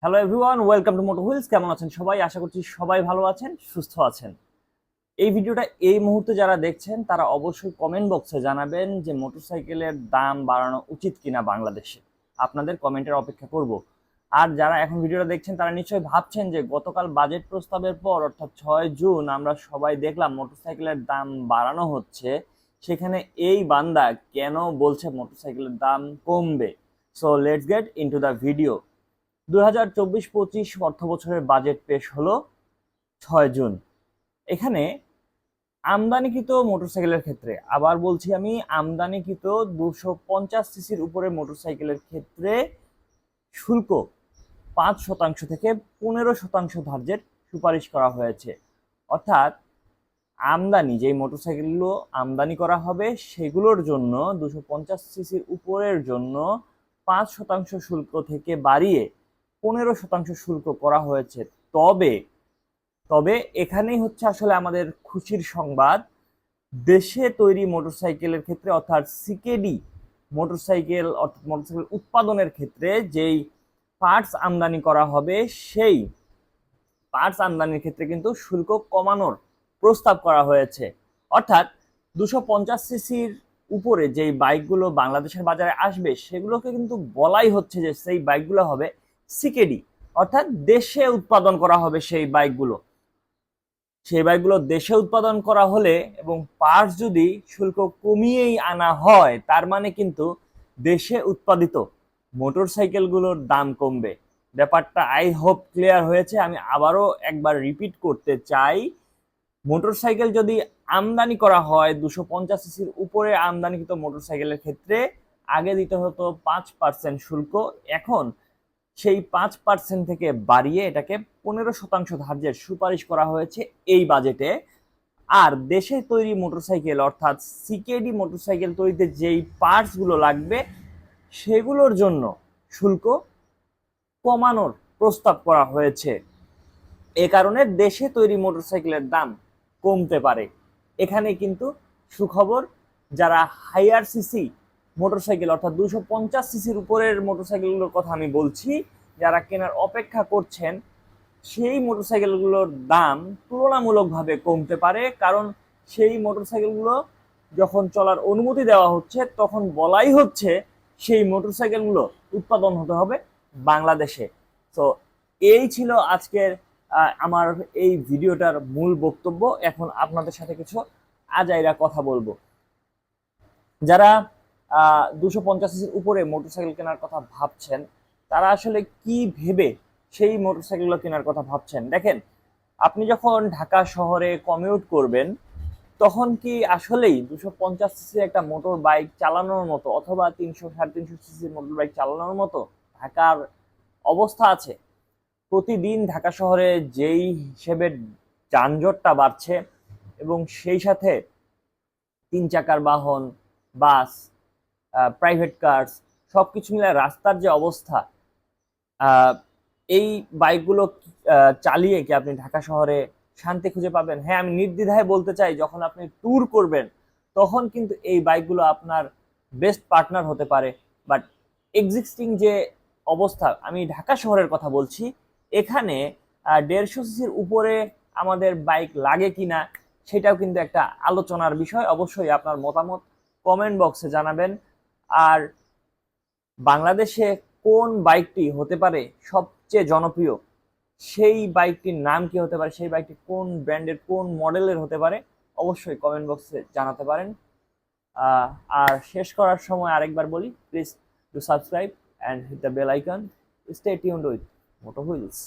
Hello everyone, welcome to Moto Wheels. কেমন আছেন সবাই? আশা করছি সবাই ভালো আছেন, সুস্থ আছেন। এই ভিডিওটা এই মুহূর্তে যারা দেখছেন তারা অবশ্যই কমেন্ট বক্সে জানাবেন যে মোটরসাইকেলের দাম বাড়ানো উচিত কিনা বাংলাদেশে। আপনাদের কমেন্টের অপেক্ষা করব। আর যারা এখন ভিডিওটা দেখছেন তারা নিশ্চয়ই ভাবছেন যে গতকাল বাজেট প্রস্তাবের পর অর্থাৎ 6 জুন আমরা সবাই দেখলাম মোটরসাইকেলের দাম বাড়ানো হচ্ছে, সেখানে এই বান্দা কেন বলছে মোটরসাইকেলের দাম কমবে। So let's get into the video. 2024-25 অর্থ বছরের বাজেট পেশ হলো 6 জুন। এখানে আমদানিকৃত মোটরসাইকেলের ক্ষেত্রে, আবার বলছি আমি, আমদানিকৃত 250 সিসির উপরে মোটরসাইকেলের ক্ষেত্রে শুল্ক 5% থেকে 15% ধার্যের সুপারিশ করা হয়েছে। অর্থাৎ আমদানি যেই মোটরসাইকেলগুলো আমদানি করা হবে সেগুলোর জন্য 250 সিসির উপরের জন্য 5% শুল্ক থেকে বাড়িয়ে 15% শুল্ক করা হয়েছে। তবে তবে এখানেই হচ্ছে আসলে আমাদের খুশির সংবাদ। দেশে তৈরি মোটরসাইকেলের ক্ষেত্রে অর্থাৎ সিকেডি মোটরসাইকেল অর্থাৎ মোটরসাইকেল উৎপাদনের ক্ষেত্রে যেই পার্টস আমদানি করা হবে সেই পার্টস আমদানির ক্ষেত্রে কিন্তু শুল্ক কমানোর প্রস্তাব করা হয়েছে। অর্থাৎ 250 সিসির উপরে যেই বাইকগুলো বাংলাদেশের বাজারে আসবে সেগুলোকে কিন্তু বলাই হচ্ছে যে সেই বাইকগুলো হবে সিকেডি, অর্থাৎ দেশে উৎপাদন করা হবে। সেই বাইকগুলো দেশে উৎপাদন করা হলে এবং পার্টস যদি শুল্ক কমিয়েই আনা হয়, তার মানে কিন্তু দেশে উৎপাদিত মোটরসাইকেলগুলোর দাম কমবে। ব্যাপারটা আই হোপ ক্লিয়ার হয়েছে। আমি আবারও একবার রিপিট করতে চাই, মোটরসাইকেল যদি আমদানি করা হয় 250 সিসির উপরে আমদানিকৃত মোটরসাইকেলের ক্ষেত্রে আগে দিতে হতো 5% শুল্ক, এখন সেই 5% থেকে বাড়িয়ে এটাকে 15% ধার্যের সুপারিশ করা হয়েছে এই বাজেটে। আর দেশে তৈরি মোটরসাইকেল অর্থাৎ সিকেডি মোটরসাইকেল তৈরিতে যেই পার্টসগুলো লাগবে সেগুলোর জন্য শুল্ক কমানোর প্রস্তাব করা হয়েছে। এ কারণে দেশে তৈরি মোটরসাইকেলের দাম কমতে পারে। এখানে কিন্তু সুখবর, যারা হাইয়ার সিসি মোটরসাইকেল অর্থাৎ 250 সিসির উপরের মোটরসাইকেলগুলোর কথা আমি বলছি, যারা কেনার অপেক্ষা করছেন সেই মোটরসাইকেলগুলোর দাম তুলনামূলকভাবে কমতে পারে। কারণ সেই মোটরসাইকেলগুলো যখন চলার অনুমতি দেওয়া হচ্ছে তখন বলাই হচ্ছে সেই মোটরসাইকেলগুলো উৎপাদন হতে হবে বাংলাদেশে। তো এই ছিল আজকের আমার এই ভিডিওটার মূল বক্তব্য। এখন আপনাদের সাথে কিছু আজাইরা কথা বলবো। যারা 250 সিসির উপরে মোটরসাইকেল কেনার কথা ভাবছেন তারা আসলে কি ভেবে সেই মোটরসাইকেলগুলো কেনার কথা ভাবছেন? দেখেন, আপনি যখন ঢাকা শহরে কমিউট করবেন তখন কি আসলেই 250 সিসির একটা মোটর বাইক চালানোর মতো অথবা 300 350 সিসির মোটর বাইক চালানোর মতো ঢাকার অবস্থা আছে? প্রতিদিন ঢাকা শহরে যেই হিসেবে যানজটটা বাড়ছে এবং সেই সাথে 3 চাকার বাহন, বাস, প্রাইভেট কার্স সবকিছু মিলে রাস্তার যে অবস্থা, আহ, এই বাইকগুলো চালিয়ে কি আপনি ঢাকা শহরে শান্তি খুঁজে পাবেন? হ্যাঁ, আমি নির্দ্বিধায় বলতে চাই, যখন আপনি ট্যুর করবেন তখন কিন্তু এই বাইকগুলো আপনার বেস্ট পার্টনার হতে পারে। বাট এক্সিস্টিং যে অবস্থা, আমি ঢাকা শহরের কথা বলছি, এখানে 150 সিসির উপরে আমাদের বাইক লাগে কিনা সেটাও কিন্তু একটা আলোচনার বিষয়। অবশ্যই আপনার মতামত কমেন্ট বক্সে জানাবেন। আর বাংলাদেশে কোন বাইকটি হতে পারে সবচেয়ে জনপ্রিয়, সেই বাইকটির নাম কি হতে পারে, সেই বাইকটি কোন ব্র্যান্ডের কোন মডেলের হতে পারে, অবশ্যই কমেন্ট বক্সে জানাতে পারেন। আহ, আর শেষ করার সময় আরেকবার বলি, please do subscribe and hit the bell icon. Stay tuned with Moto wheels.